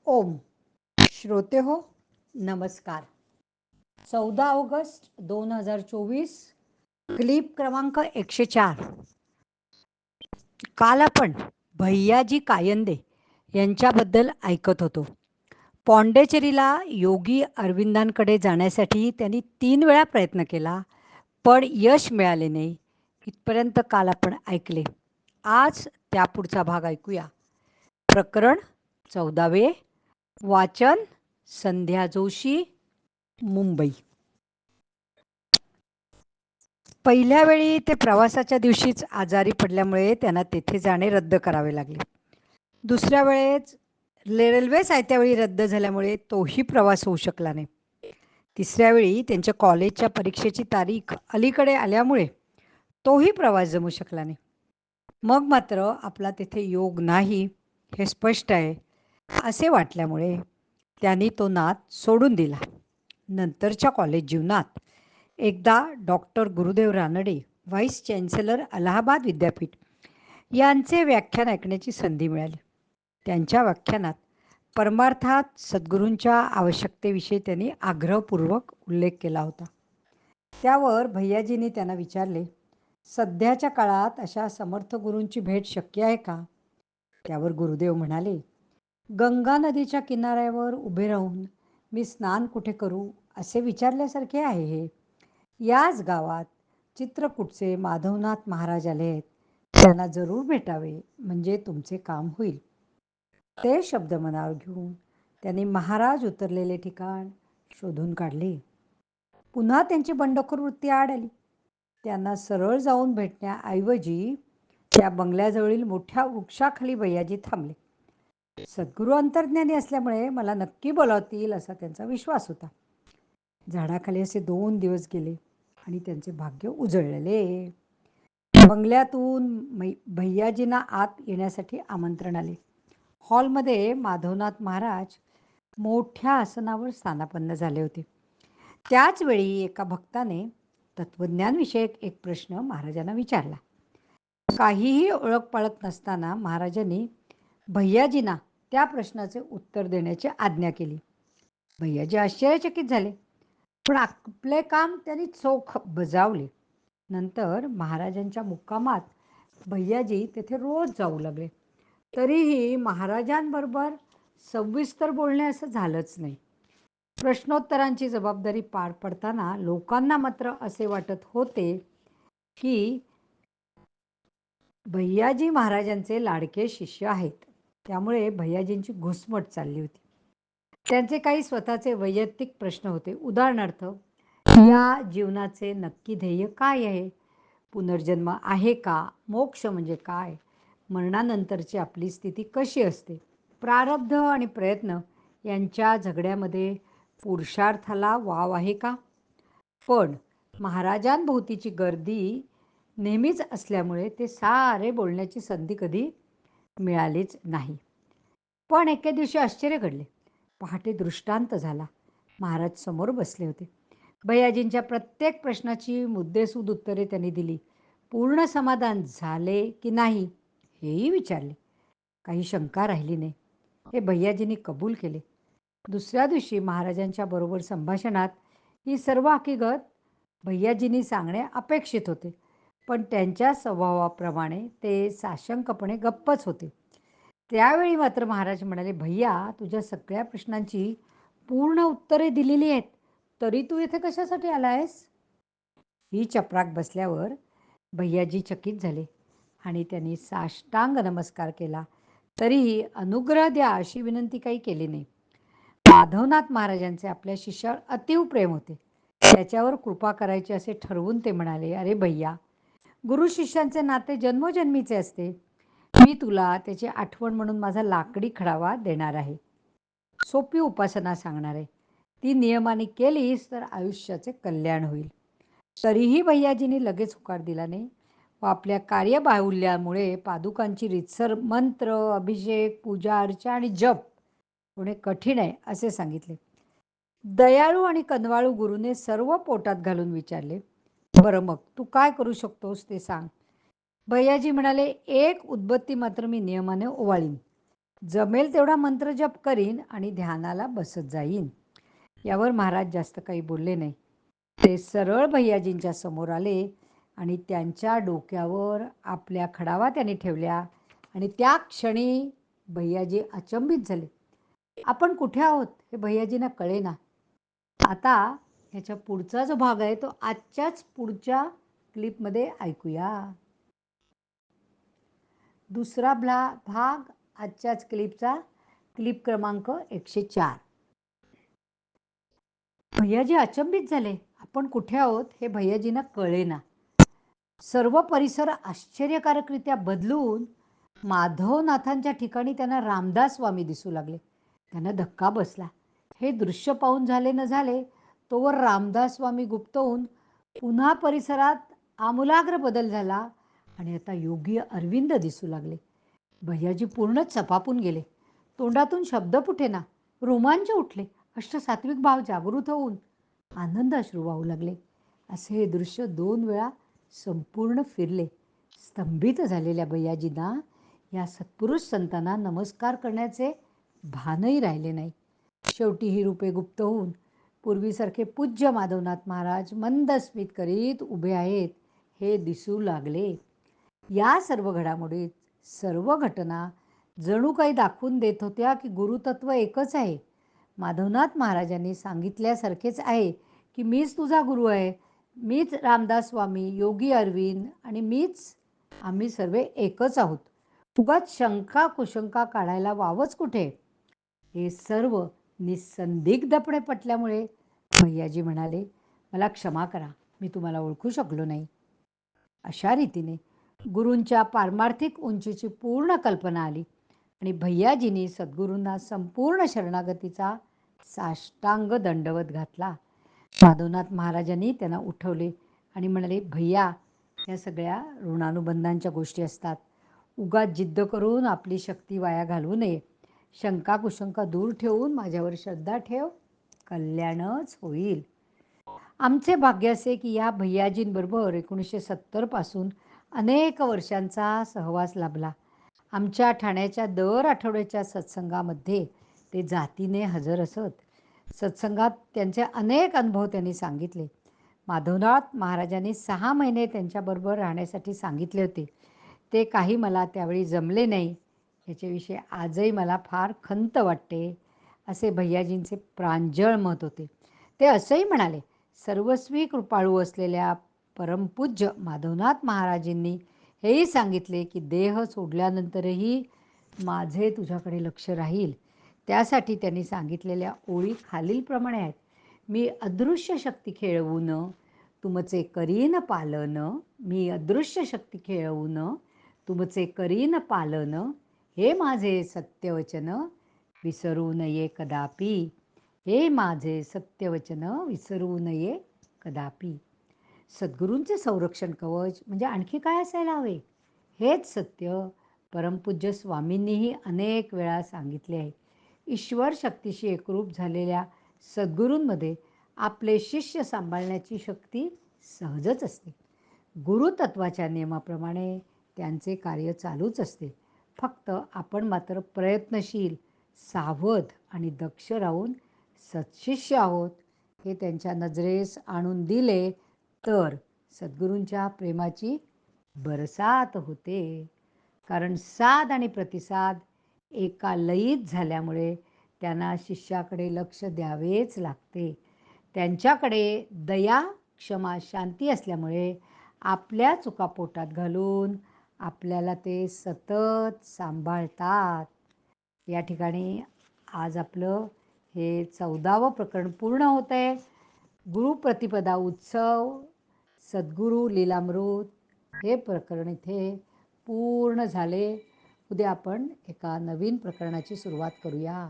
ओम. श्रोते हो, नमस्कार. 14 ऑगस्ट 2024, क्लिप क्रमांक 104. काल आपण भैयाजी कायंदे यांच्याबद्दल ऐकत होतो. पॉंडेचेरीला योगी अरविंदांकडे जाण्यासाठी त्यांनी 3 वेळा प्रयत्न केला, पण यश मिळाले नाही. इथपर्यंत काल आपण ऐकले. आज त्यापुढचा भाग ऐकूया. प्रकरण 14. वाचन संध्या जोशी, मुंबई. पहिल्या वेळी ते प्रवासाच्या दिवशीच आजारी पडल्यामुळे त्यांना तेथे जाणे रद्द करावे लागले. दुसऱ्या वेळेस रेल्वे आयत्या वेळी रद्द झाल्यामुळे तोही प्रवास होऊ शकला नाही. तिसऱ्या वेळी त्यांच्या कॉलेजच्या परीक्षेची तारीख अलीकडे आल्यामुळे तोही प्रवास जमू शकला नाही. मग मात्र आपला तेथे योग नाही हे स्पष्ट आहे असे वाटल्यामुळे त्यांनी तो नाद सोडून दिला. नंतरच्या कॉलेज जीवनात एकदा doctor Gurudev Ranade, vice chancellor Allahabad विद्यापीठ यांचे व्याख्यान ऐकण्याची संधी मिळाली. त्यांच्या व्याख्यानात परमार्थात सद्गुरूंच्या आवश्यकतेविषयी त्यांनी आग्रहपूर्वक उल्लेख केला होता. त्यावर भैयाजींनी त्यांना विचारले, सध्याच्या काळात अशा समर्थ गुरूंची भेट शक्य आहे का? त्यावर गुरुदेव म्हणाले, गंगा नदीच्या किनाऱ्यावर उभे राहून मी स्नान कुठे करू असे विचारल्यासारखे आहे हे. याच गावात चित्रकूटचे माधवनाथ महाराज आले आहेत. त्यांना जरूर भेटावे म्हणजे तुमचे काम होईल. ते शब्द मनावर घेऊन त्यांनी महाराज उतरलेले ठिकाण शोधून काढले. पुन्हा त्यांची बंडखोर वृत्ती आड आली. त्यांना सरळ जाऊन भेटण्याऐवजी त्या बंगल्याजवळील मोठ्या वृक्षाखाली भैयाजी थांबले. सद्गुरू अंतर्ज्ञानी असल्यामुळे मला नक्की बोलावतील असा त्यांचा विश्वास होता. झाडाखाली असे 2 दिवस गेले आणि त्यांचे भाग्य उजळले. बंगल्यातून भैयाजींना आत येण्यासाठी आमंत्रण आले. हॉलमध्ये माधवनाथ महाराज मोठ्या आसनावर स्थानापन्न झाले होते. त्याच वेळी एका भक्ताने तत्वज्ञानविषयक एक प्रश्न महाराजांना विचारला. काहीही ओळख पाळख नसताना महाराजांनी भैयाजींना त्या प्रश्नाचे उत्तर देण्याची आज्ञा केली. भैयाजी आश्चर्यचकित झाले, पण आपले काम त्यांनी चोख बजावले. नंतर महाराजांच्या मुक्कामात भैयाजी तेथे रोज जाऊ लागले. तरीही महाराजांबरोबर सविस्तर बोलणे असं झालंच नाही. प्रश्नोत्तरांची जबाबदारी पार पडताना लोकांना मात्र असे वाटत होते की भैयाजी महाराजांचे लाडके शिष्य आहेत. त्यामुळे भैयाजींची घुसमट चालली होती. त्यांचे काही स्वतःचे वैयक्तिक प्रश्न होते. उदाहरणार्थ, या जीवनाचे नक्की ध्येय काय आहे? पुनर्जन्म आहे का? मोक्ष म्हणजे काय? मरणानंतरची आपली स्थिती कशी असते? प्रारब्ध आणि प्रयत्न यांच्या झगड्यामध्ये पुरुषार्थाला वाव आहे का? पण महाराजांभोवतीची गर्दी नेहमीच असल्यामुळे ते सारे बोलण्याची संधी कधी मिळालीच नाही. पण एके दिवशी आश्चर्य घडले. पहाटे दृष्टांत झाला. महाराज समोर बसले होते. भैयाजींच्या प्रत्येक प्रश्नाची मुद्देसूद उत्तरे त्यांनी दिली. पूर्ण समाधान झाले की नाही हेही विचारले. काही शंका राहिली नाही हे भैयाजींनी कबूल केले. दुसऱ्या दिवशी महाराजांच्या बरोबर संभाषणात ही सर्व हकीकत भैयाजींनी सांगणे अपेक्षित होते, पण त्यांच्या स्वभावाप्रमाणे ते साशंकपणे गप्पच होते. त्यावेळी मात्र महाराज म्हणाले, भैया, तुझ्या सगळ्या प्रश्नांची पूर्ण उत्तरे दिलेली आहेत, तरी तू इथे कशासाठी आलायस? ही चपराक बसल्यावर भैयाजी चकित झाले आणि त्यांनी साष्टांग नमस्कार केला. तरीही अनुग्रह द्या अशी विनंती काही केली नाही. माधवनाथ महाराजांचे आपल्या शिष्यावर अतीव प्रेम होते. त्याच्यावर कृपा करायची असे ठरवून ते म्हणाले, अरे भैया, गुरु शिष्यांचे नाते जन्मोजन्मीचे असते. मी तुला त्याची आठवण म्हणून माझा लाकडी खडावा देणार आहे. सोपी उपासना सांगणार आहे. ती नियमाने केलीस तर आयुष्याचे कल्याण होईल. तरीही भैयाजींनी लगेच होकार दिला नाही व आपल्या कार्यबाहुल्यामुळे पादुकांची रीतसर मंत्र, अभिषेक, पूजा अर्चा आणि जप होणे कठीण आहे असे सांगितले. दयाळू आणि कनवाळू गुरुने सर्व पोटात घालून विचारले, बरं मग तू काय करू शकतोस ते सांग. भैयाजी म्हणाले, एक उदबत्ती मात्र मी नियमाने ओवाळीन. जमेल तेवढा मंत्रजप करीन आणि ध्यानाला बसत जाईन. यावर महाराज जास्त काही बोलले नाही. ते सरळ भैयाजींच्या समोर आले आणि त्यांच्या डोक्यावर आपल्या खडावा त्यांनी ठेवल्या आणि त्या क्षणी भैयाजी अचंबित झाले. आपण कुठे आहोत हे भैयाजींना कळेना. आता ह्याच्या पुढचा जो भाग आहे तो आजच्याच पुढच्या क्लिपमध्ये ऐकूया. दुसरा भाग आजच्याच क्लिपचा, क्लिप क्रमांक 104. भैयाजी अचंबित झाले. आपण कुठे आहोत हे भैयाजींना कळेना. सर्व परिसर आश्चर्यकारकरित्या बदलून माधवनाथांच्या ठिकाणी त्यांना रामदास स्वामी दिसू लागले. त्यांना धक्का बसला. हे दृश्य पाहून झाले न झाले तोवर रामदास स्वामी गुप्त होऊन पुन्हा परिसरात आमूलाग्र बदल झाला आणि आता योगी अरविंद दिसू लागले. भैयाजी पूर्णच सपापून गेले. तोंडातून शब्द फुटेना. रोमांच उठले. अष्टसात्विक भाव जागृत होऊन आनंद अश्रू वाहू लागले. असे हे दृश्य 2 वेळा संपूर्ण फिरले. स्तंभित झालेल्या भैयाजींना या सत्पुरुष संतांना नमस्कार करण्याचे भानही राहिले नाही. शेवटी ही रूपे गुप्त होऊन पूर्वीसारखे पूज्य माधवनाथ महाराज मंद स्मित करीत उभे आहेत हे दिसू लागले. या सर्व घडामोडीत सर्व घटना जणू काही दाखवून देत होत्या की गुरुतत्व एकच आहे. माधवनाथ महाराजांनी सांगितल्यासारखेच आहे की मीच तुझा गुरु आहे, मीच रामदास स्वामी, योगी अरविंद आणि आम्ही सर्व एकच आहोत. उगाच शंका कुशंका काढायला वावच कुठे. हे सर्व निसंदिग्धपणे पटल्यामुळे भैयाजी म्हणाले, मला क्षमा करा, मी तुम्हाला ओळखू शकलो नाही. अशा रीतीने गुरूंच्या पारमार्थिक उंचीची पूर्ण कल्पना आली आणि भैयाजींनी सद्गुरूंना संपूर्ण शरणागतीचा साष्टांग दंडवत घातला. माधवनाथ महाराजांनी त्यांना उठवले आणि म्हणाले, भैया, या सगळ्या ऋणानुबंधांच्या गोष्टी असतात. उगाच जिद्द करून आपली शक्ती वाया घालवू नये. शंका कुशंका दूर ठेवून माझ्यावर श्रद्धा ठेव, कल्याणच होईल. आमचे भाग्य असे की या भैयाजींबरोबर 1970 पासून अनेक वर्षांचा सहवास लाभला. आमच्या ठाण्याच्या दर आठवड्याच्या सत्संगामध्ये ते जातीने हजर असत. सत्संगात त्यांचे अनेक अनुभव त्यांनी सांगितले. माधवनाथ महाराजांनी 6 महिने त्यांच्याबरोबर राहण्यासाठी सांगितले होते. ते काही मला त्यावेळी जमले नाही. याच्याविषयी आजही मला फार खंत वाटते, असे भैयाजींचे प्रांजळ मत होते. ते असंही म्हणाले, सर्वस्वी कृपाळू असलेल्या परमपूज्य माधवनाथ महाराजांनी हेही सांगितले की देह सोडल्यानंतरही माझे तुझ्याकडे लक्ष राहील. त्यासाठी त्यांनी सांगितलेल्या ओळी खालीलप्रमाणे आहेत. मी अदृश्य शक्ती खेळवून तुमचे करीन पालन, मी अदृश्य शक्ती खेळवून तुमचे करीन पालन, हे माझे सत्यवचन विसरू नये कदापि, हे माझे सत्यवचन विसरू नये कदापि. सद्गुरूंचे संरक्षण कवच म्हणजे आणखी काय असायला हवे? हेच सत्य परमपूज्य स्वामींनीही अनेक वेळा सांगितले आहे. ईश्वर शक्तीशी एकरूप झालेल्या सद्गुरूंमध्ये आपले शिष्य सांभाळण्याची शक्ती सहजच असते. गुरुतत्वाच्या नियमाप्रमाणे त्यांचे कार्य चालूच असते. फक्त आपण मात्र प्रयत्नशील, सावध आणि दक्ष राहून सत्शिष्य आहोत हे त्यांच्या नजरेस आणून दिले तर सद्गुरूंच्या प्रेमाची बरसात होते. कारण साध आणि प्रतिसाद एका लयीत झाल्यामुळे त्यांना शिष्याकडे लक्ष द्यावेच लागते. त्यांच्याकडे दया, क्षमा, शांती असल्यामुळे आपल्या चुका पोटात घालून आपल्याला ते सतत सांभाळतात. या ठिकाणी आज आपलं हे 14वं प्रकरण पूर्ण होतं आहे. गुरुप्रतिपदा उत्सव, सद्गुरू लीलामृत हे प्रकरण इथे पूर्ण झाले. उद्या आपण एका नवीन प्रकरणाची सुरुवात करूया.